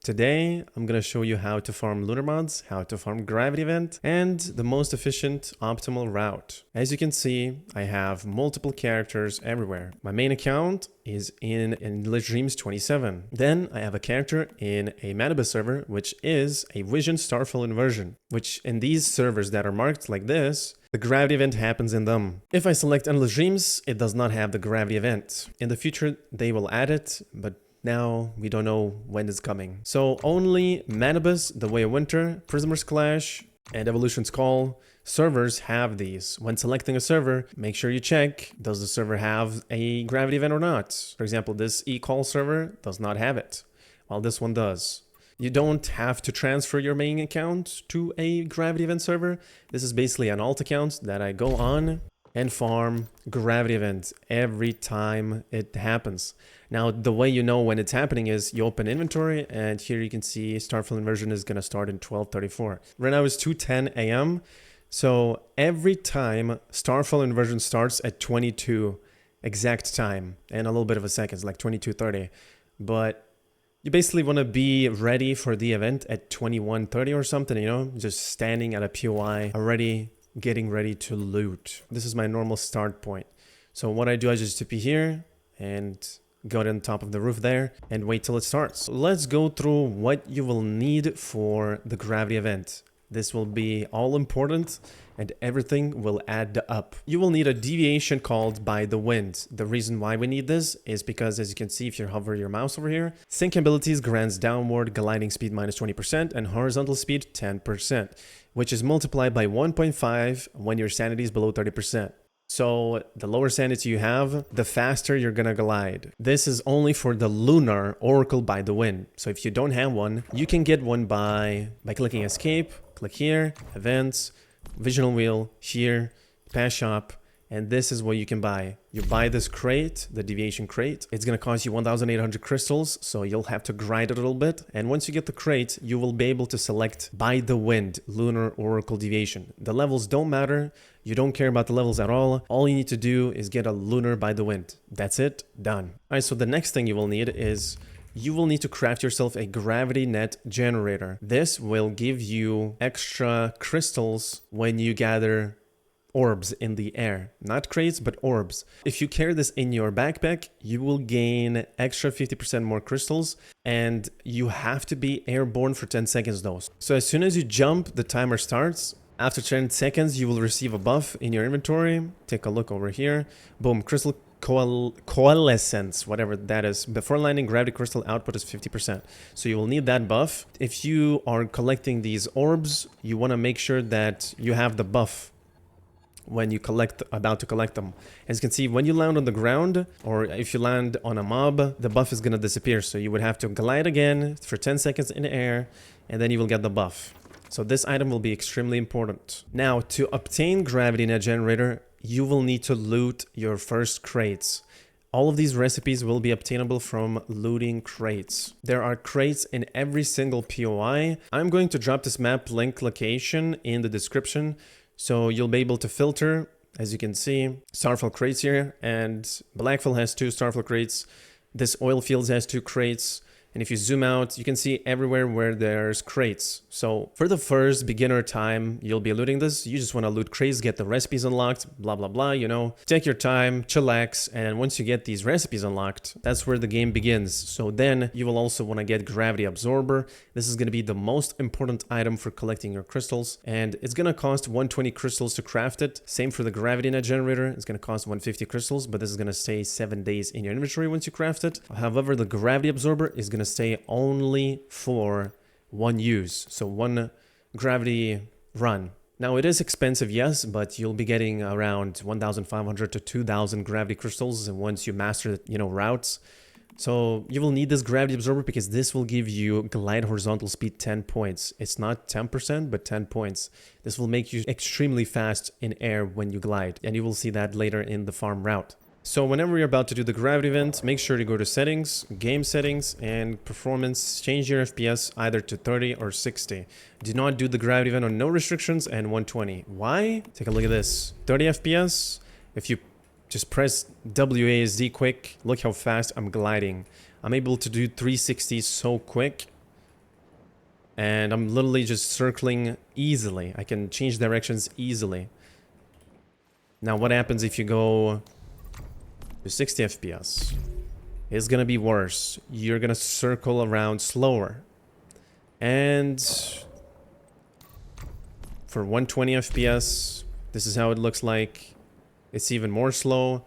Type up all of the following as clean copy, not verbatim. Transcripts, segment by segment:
Today, I'm gonna show you how to farm lunar mods, how to farm gravity event, and the most efficient optimal route. As you can see, I have multiple characters everywhere. My main account is in Dreams 27. Then I have a character in a Manibus server, which is a Vision Starfall inversion, which in these servers that are marked like this, the gravity event happens in them. If I select Endless Dreams, it does not have the gravity event. In the future, they will add it, but now we don't know when it's coming. So only Manibus, The Way of Winter, Prismers Clash, and Evolution's Call servers have these. When selecting a server, make sure you check, does the server have a gravity event or not? For example, this eCall server does not have it, while this one does. You don't have to transfer your main account to a gravity event server. This is basically an alt account that I go on and farm gravity events every time it happens. Now, the way you know when it's happening is you open inventory, and here you can see Starfall inversion is gonna start in 12:34. Right now it's 2:10 a.m. So every time Starfall inversion starts at 22 exact time, and a little bit of a seconds, like 22:30. But you basically want to be ready for the event at 21:30 or something, you know, just standing at a POI already, getting ready to loot. This is my normal start point. So what I do, I just TP here and go to the top of the roof there and wait till it starts. So let's go through what you will need for the gravity event. This will be all important and everything will add up. You will need a deviation called by the wind. The reason why we need this is because, as you can see, if you hover your mouse over here, sync abilities grants downward gliding speed minus 20% and horizontal speed 10%, which is multiplied by 1.5 when your sanity is below 30%. So the lower sanity you have, the faster you're gonna glide. This is only for the LUNAR Oracle by the Wind. So if you don't have one, you can get one by clicking escape, click here, events, visual wheel, here, pass shop, and this is what you can buy. You buy this crate, the deviation crate. It's gonna cost you 1,800 crystals, so you'll have to grind it a little bit. And once you get the crate, you will be able to select by the wind, lunar oracle deviation. The levels don't matter. You don't care about the levels at all. All you need to do is get a lunar by the wind. That's it, done. All right, so the next thing you will need is you will need to craft yourself a gravity net generator. This will give you extra crystals when you gather orbs in the air. Not crates, but orbs. If you carry this in your backpack, you will gain extra 50% more crystals, and you have to be airborne for 10 seconds though. So as soon as you jump, the timer starts. After 10 seconds, you will receive a buff in your inventory. Take a look over here. Boom, crystal coalescence, whatever that is. Before landing, gravity crystal output is 50%. So you will need that buff. If you are collecting these orbs, you want to make sure that you have the buff when you about to collect them. As you can see, when you land on the ground, or if you land on a mob, the buff is going to disappear. So you would have to glide again for 10 seconds in the air, and then you will get the buff. So this item will be extremely important. Now, to obtain gravity net generator, you will need to loot your first crates. All of these recipes will be obtainable from looting crates. There are crates in every single POI. I'm going to drop this map link location in the description, so you'll be able to filter. As you can see, Starfall crates here, and Blackfall has 2 Starfall crates. This oil fields has 2 crates. And if you zoom out, you can see everywhere where there's crates. So for the first beginner time, you'll be looting this. You just want to loot crates, get the recipes unlocked, blah, blah, blah, you know. Take your time, chillax, and once you get these recipes unlocked, that's where the game begins. So then you will also want to get Gravity Absorber. This is going to be the most important item for collecting your crystals. And it's going to cost 120 crystals to craft it. Same for the Gravity Net Generator. It's going to cost 150 crystals, but this is going to stay 7 days in your inventory once you craft it. However, the Gravity Absorber is going to stay only for 1 use, so 1 gravity run. Now it is expensive, yes, but you'll be getting around 1,500 to 2,000 gravity crystals, and once you master, you know, routes. So you will need this gravity absorber because this will give you glide horizontal speed 10 points. It's not 10%, but 10 points. This will make you extremely fast in air when you glide, and you will see that later in the farm route. So whenever you're about to do the gravity event, make sure to go to settings, game settings, and performance. Change your FPS either to 30 or 60. Do not do the gravity event on no restrictions and 120. Why? Take a look at this. 30 FPS. If you just press WASD quick, look how fast I'm gliding. I'm able to do 360 so quick. And I'm literally just circling easily. I can change directions easily. Now what happens if you go to 60 FPS? It's gonna be worse. You're gonna circle around slower. And for 120 FPS, this is how it looks like. It's even more slow.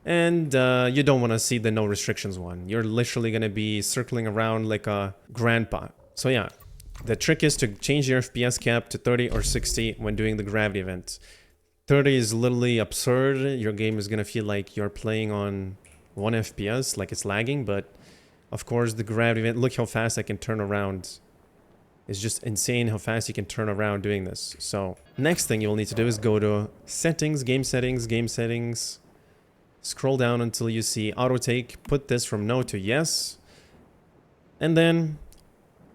And you don't want to see the no restrictions one. You're literally going to be circling around like a grandpa. So yeah, the trick is to change your FPS cap to 30 or 60 when doing the gravity event. 30 is literally absurd. Your game is going to feel like you're playing on 1 FPS, like it's lagging. But of course, the gravity event, look how fast I can turn around. It's just insane how fast you can turn around doing this. So next thing you'll need to do is go to settings, game settings, game settings. Scroll down until you see auto take. Put this from no to yes. And then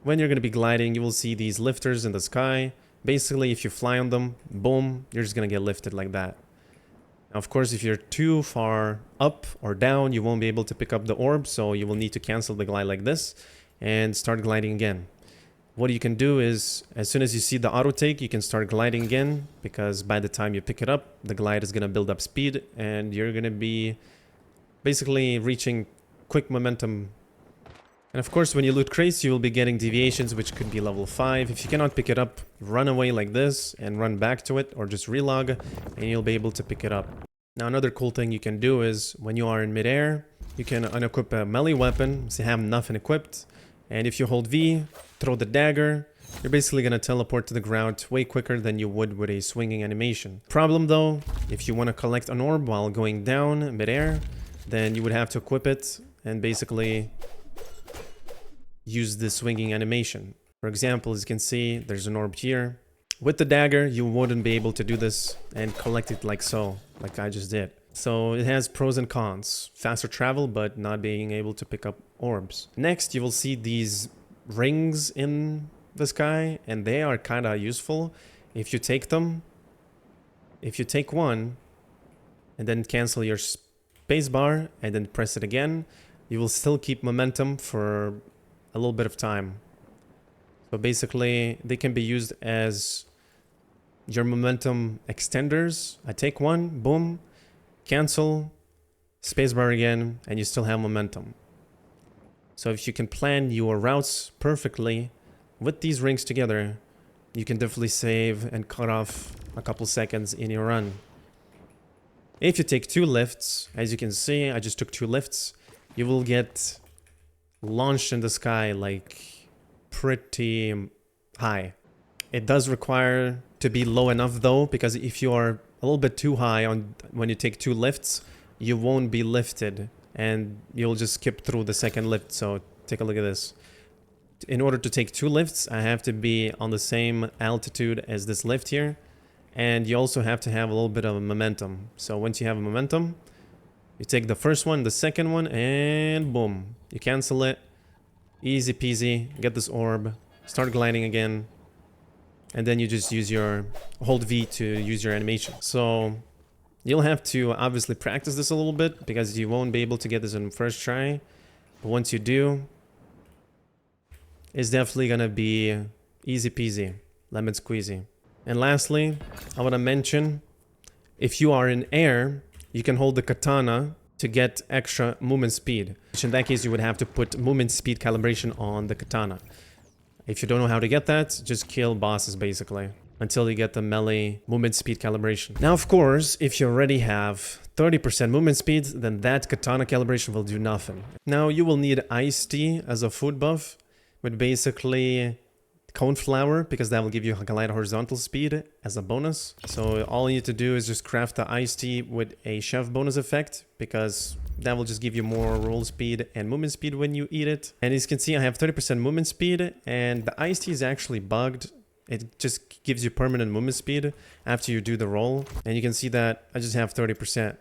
when you're going to be gliding, you will see these lifters in the sky. Basically, if you fly on them, boom, you're just going to get lifted like that. Now, of course, if you're too far up or down, you won't be able to pick up the orb. So you will need to cancel the glide like this and start gliding again. What you can do is, as soon as you see the auto take, you can start gliding again, because by the time you pick it up, the glide is going to build up speed and you're going to be basically reaching quick momentum. And of course, when you loot crates, you will be getting deviations, which could be level 5. If you cannot pick it up, run away like this and run back to it, or just relog and you'll be able to pick it up. Now, another cool thing you can do is when you are in midair, you can unequip a melee weapon, so you have nothing equipped. And if you hold V, throw the dagger, you're basically going to teleport to the ground way quicker than you would with a swinging animation. Problem though, if you want to collect an orb while going down midair, then you would have to equip it and basically use the swinging animation. For example, as you can see, there's an orb here. With the dagger, you wouldn't be able to do this and collect it like so, like I just did. So it has pros and cons. Faster travel, but not being able to pick up orbs. Next, you will see these rings in the sky, and they are kind of useful. If you take them, if you take one, and then cancel your spacebar, and then press it again, you will still keep momentum for a little bit of time. So basically, they can be used as your momentum extenders. I take one, boom, cancel, spacebar again, and you still have momentum. So if you can plan your routes perfectly with these rings together, you can definitely save and cut off a couple seconds in your run. If you take 2 lifts, as you can see, I just took 2 lifts, you will get launched in the sky like pretty high. It does require to be low enough though, because if you are a little bit too high on when you take 2 lifts, you won't be lifted and you'll just skip through the second lift. So take a look at this. In order to take 2 lifts, I have to be on the same altitude as this lift here, and you also have to have a little bit of a momentum. So once you have a momentum, you take the first one, the second one, and boom, you cancel it. Easy peasy, get this orb, start gliding again, and then you just use your hold V to use your animation. So you'll have to obviously practice this a little bit, because you won't be able to get this in first try. But once you do, it's definitely gonna be easy peasy, lemon squeezy. And lastly, I want to mention, if you are in air, you can hold the katana to get extra movement speed. Which in that case, you would have to put movement speed calibration on the katana. If you don't know how to get that, just kill bosses basically, until you get the melee movement speed calibration. Now, of course, if you already have 30% movement speed, then that katana calibration will do nothing. Now, you will need iced tea as a food buff, with basically cone flour, because that will give you glide horizontal speed as a bonus. So all you need to do is just craft the iced tea with a chef bonus effect, because that will just give you more roll speed and movement speed when you eat it. And as you can see, I have 30% movement speed, and the iced tea is actually bugged. It just gives you permanent movement speed after you do the roll. And you can see that I just have 30%.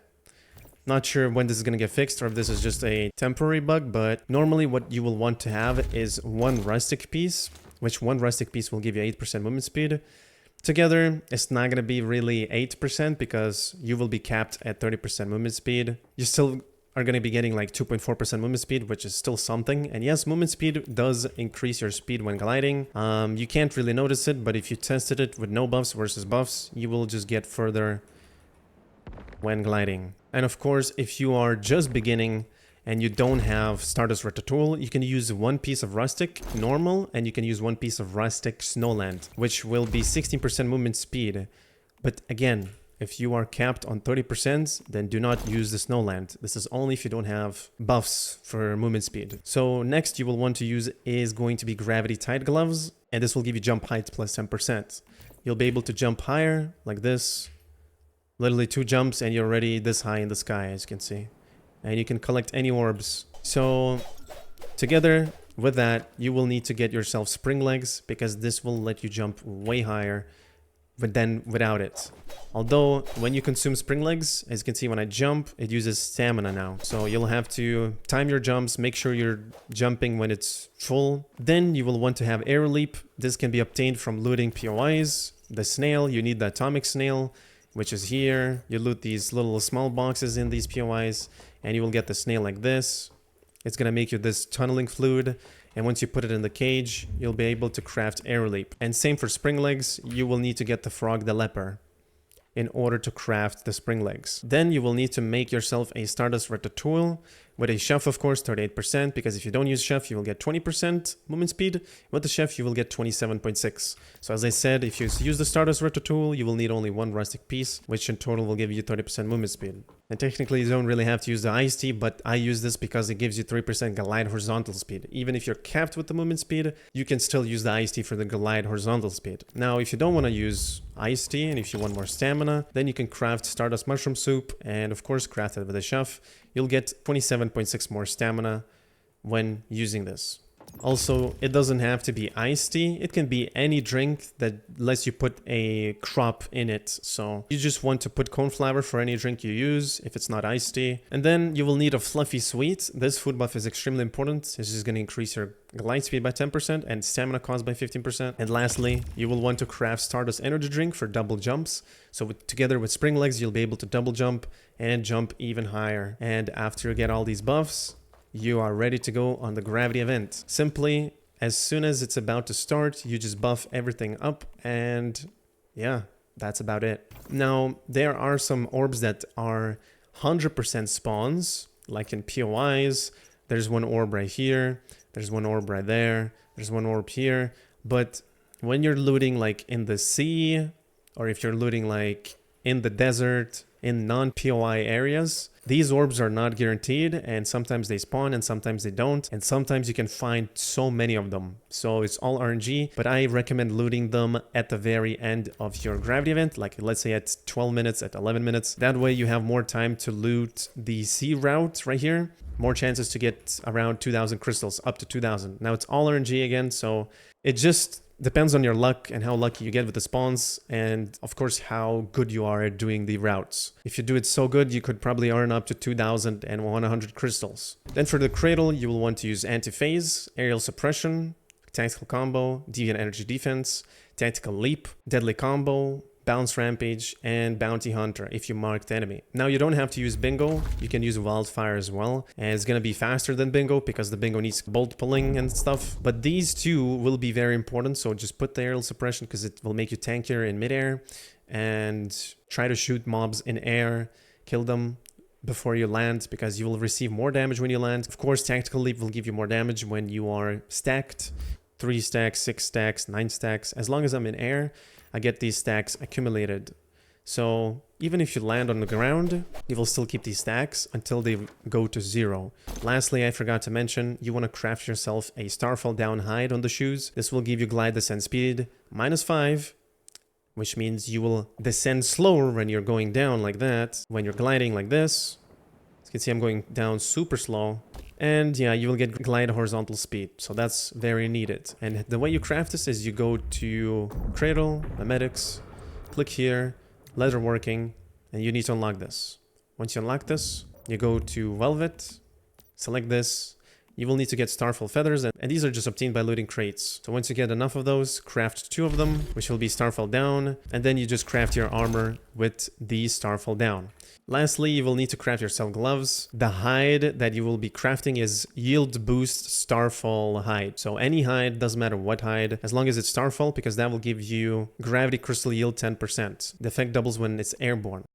Not sure when this is going to get fixed, or if this is just a temporary bug, but normally what you will want to have is 1 rustic piece, which 1 rustic piece will give you 8% movement speed. Together, it's not going to be really 8%, because you will be capped at 30% movement speed. You still are going to be getting like 2.4% movement speed, which is still something. And yes, movement speed does increase your speed when gliding. You can't really notice it, but if you tested it with no buffs versus buffs, you will just get further when gliding. And of course, if you are just beginning and you don't have Stardust Rata tool, you can use one piece of Rustic normal, and you can use one piece of Rustic Snowland, which will be 16% movement speed. But again, if you are capped on 30%, then do not use the Snowland. This is only if you don't have buffs for movement speed. So next you will want to use is going to be Gravity Tight Gloves, and this will give you jump height plus 10%. You'll be able to jump higher like this. Literally 2 jumps and you're already this high in the sky, as you can see. And you can collect any orbs. So together with that, you will need to get yourself spring legs, because this will let you jump way higher than without it. Although when you consume spring legs, as you can see when I jump, it uses stamina now. So you'll have to time your jumps, make sure you're jumping when it's full. Then you will want to have air leap. This can be obtained from looting POIs. The snail, you need the atomic snail, which is here. You loot these little small boxes in these POIs, and you will get the snail like this. It's gonna make you this tunneling fluid, and once you put it in the cage, you'll be able to craft air leap. And same for spring legs, you will need to get the frog the leper in order to craft the spring legs. Then you will need to make yourself a Stardust Rata tool with a chef, of course, 38%, because if you don't use chef, you will get 20% movement speed. With the chef, you will get 27.6. So as I said, if you use the Stardust Rata tool, you will need only one rustic piece, which in total will give you 30% movement speed. And technically, you don't really have to use the iced tea, but I use this because it gives you 3% glide horizontal speed. Even if you're capped with the movement speed, you can still use the iced tea for the glide horizontal speed. Now, if you don't want to use iced tea, and if you want more stamina, then you can craft Stardust Mushroom Soup, and of course, craft it with a chef. You'll get 27.6 more stamina when using this. Also, it doesn't have to be iced tea. It can be any drink that lets you put a crop in it. So you just want to put cornflour for any drink you use if it's not iced tea. And then you will need a fluffy sweet. This food buff is extremely important. This is going to increase your glide speed by 10% and stamina cost by 15%. And lastly, you will want to craft Stardust Energy Drink for double jumps. So together with spring legs, you'll be able to double jump and jump even higher. And after you get all these buffs, you are ready to go on the gravity event. Simply, as soon as it's about to start, you just buff everything up, and yeah, that's about it. Now, there are some orbs that are 100% spawns, like in POIs. There's one orb right here, there's one orb right there, there's one orb here. But when you're looting like in the sea, or if you're looting like in the desert, in non-POI areas, these orbs are not guaranteed, and sometimes they spawn and sometimes they don't, and sometimes you can find so many of them. So it's all RNG, but I recommend looting them at the very end of your gravity event, like let's say at 12 minutes, at 11 minutes. That way you have more time to loot the sea route right here. More chances to get around 2,000 crystals, up to 2,000. Now it's all RNG again, so it just depends on your luck and how lucky you get with the spawns, and of course how good you are at doing the routes. If you do it so good, you could probably earn up to 2,100 crystals. Then for the Cradle, you will want to use Anti-Phase, Aerial Suppression, Tactical Combo, Deviant Energy Defense, Tactical Leap, Deadly Combo, Bounce Rampage, and Bounty Hunter if you marked enemy. Now you don't have to use Bingo, you can use Wildfire as well, and it's gonna be faster than Bingo because the Bingo needs bolt pulling and stuff. But these two will be very important, so just put the Aerial Suppression because it will make you tankier in midair, and try to shoot mobs in air, kill them before you land because you will receive more damage when you land. Of course, Tactical Leap will give you more damage when you are stacked, 3 stacks, 6 stacks, 9 stacks. As long as I'm in air, I get these stacks accumulated. So even if you land on the ground, you will still keep these stacks until they go to 0. Lastly, I forgot to mention, you want to craft yourself a Starfall Down Hide on the shoes. This will give you glide descent speed -5, which means you will descend slower when you're going down like that. When you're gliding like this, as you can see, I'm going down super slow. And yeah, you will get glide horizontal speed, so that's very needed. And the way you craft this is you go to Cradle, Memetics, click here, Leatherworking, and you need to unlock this. Once you unlock this, you go to Velvet, select this. You will need to get Starfall Feathers, and these are just obtained by looting crates. So once you get enough of those, craft 2 of them, which will be Starfall Down, and then you just craft your armor with the Starfall Down. Lastly, you will need to craft yourself gloves. The hide that you will be crafting is Yield Boost Starfall hide. So any hide, doesn't matter what hide, as long as it's Starfall, because that will give you Gravity Crystal Yield 10%. The effect doubles when it's airborne.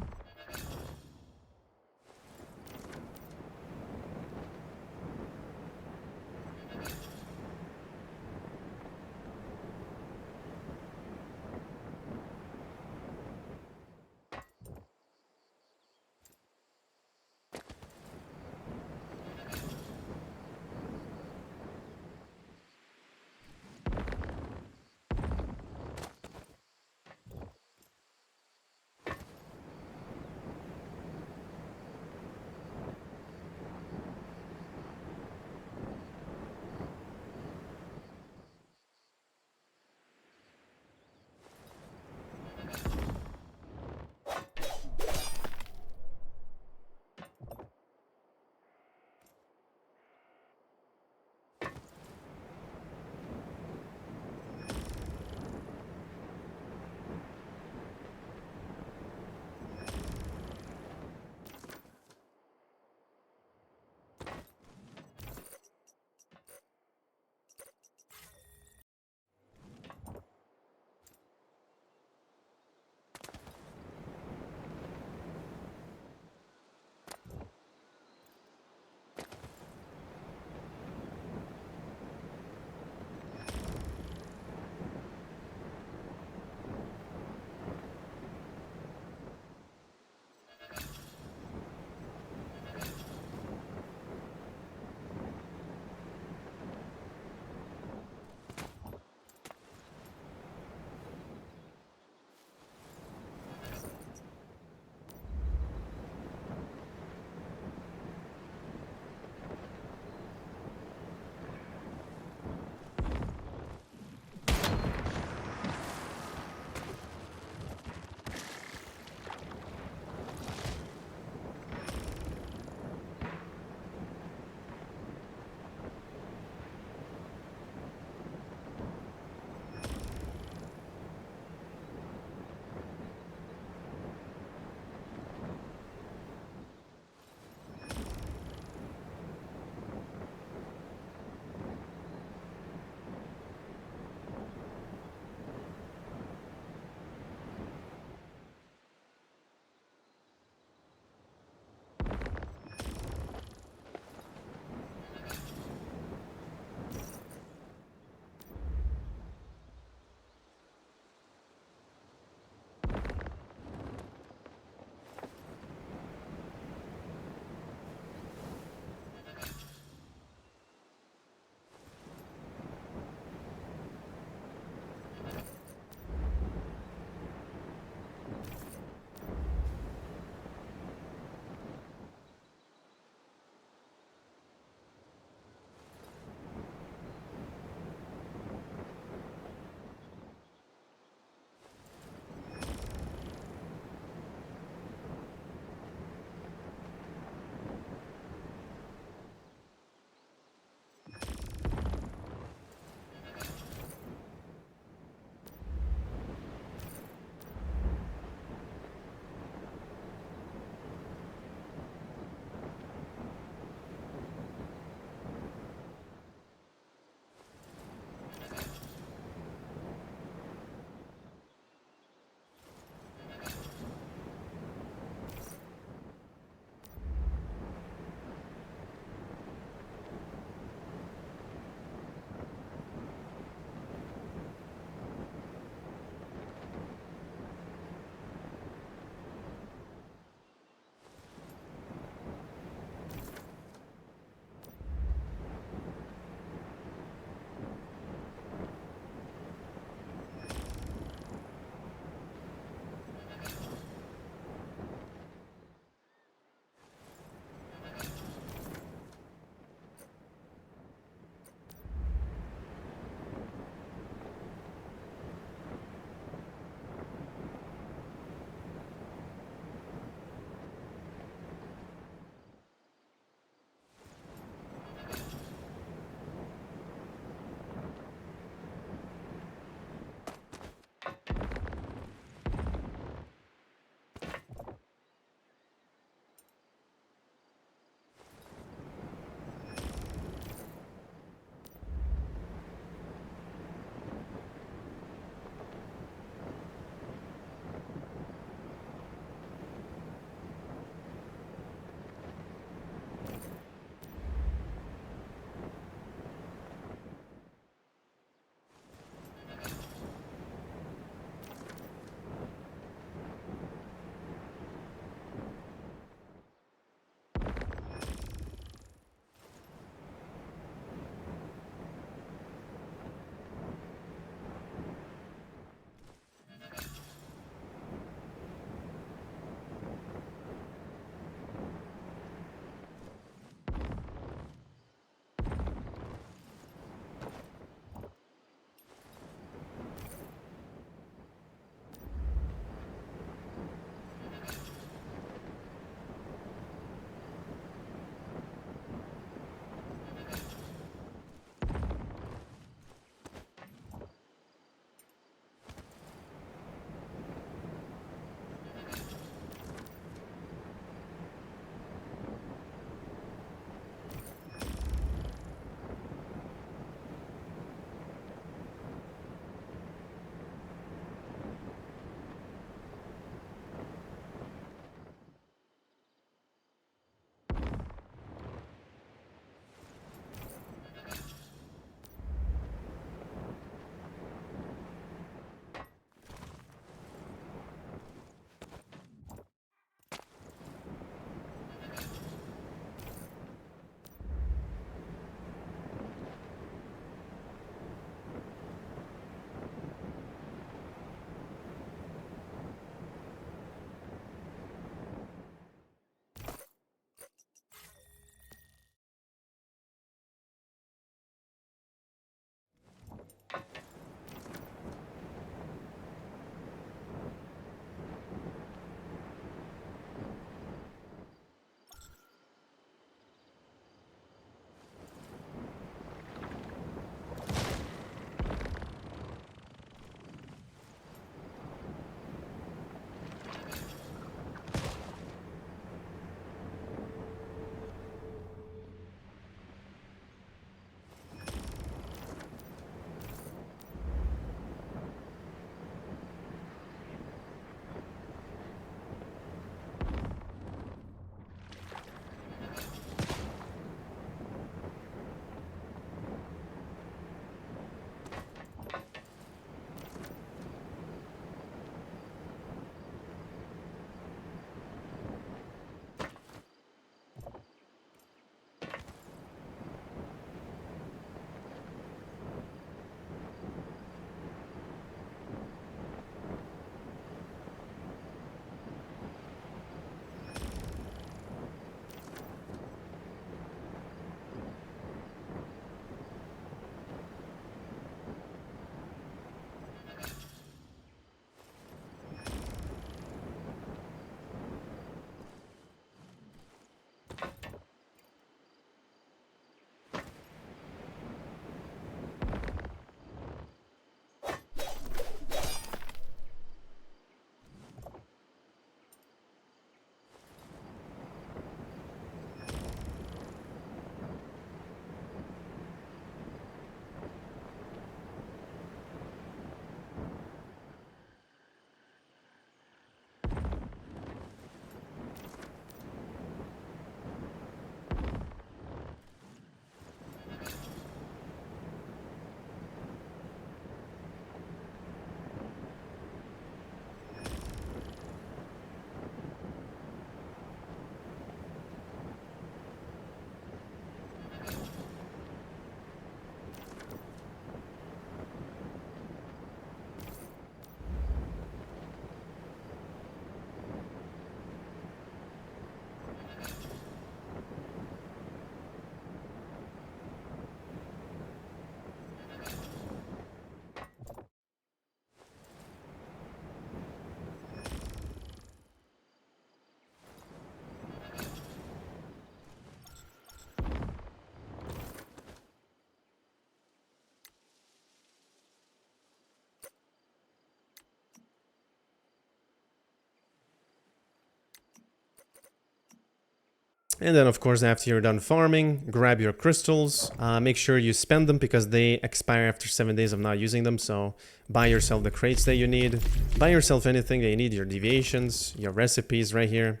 And then, of course, after you're done farming, grab your crystals. Make sure you spend them because they expire after 7 days of not using them. So buy yourself the crates that you need. Buy yourself anything that you need, your deviations, your recipes right here.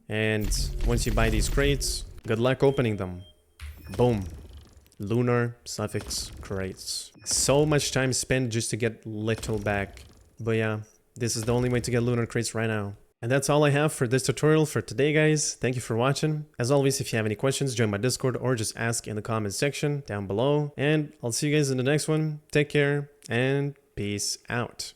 And once you buy these crates, good luck opening them. Boom. Lunar suffix crates. So much time spent just to get little back. But yeah, this is the only way to get lunar crates right now. And that's all I have for this tutorial for today, guys. Thank you for watching. As always, if you have any questions, join my Discord or just ask in the comments section down below. And I'll see you guys in the next one. Take care and peace out.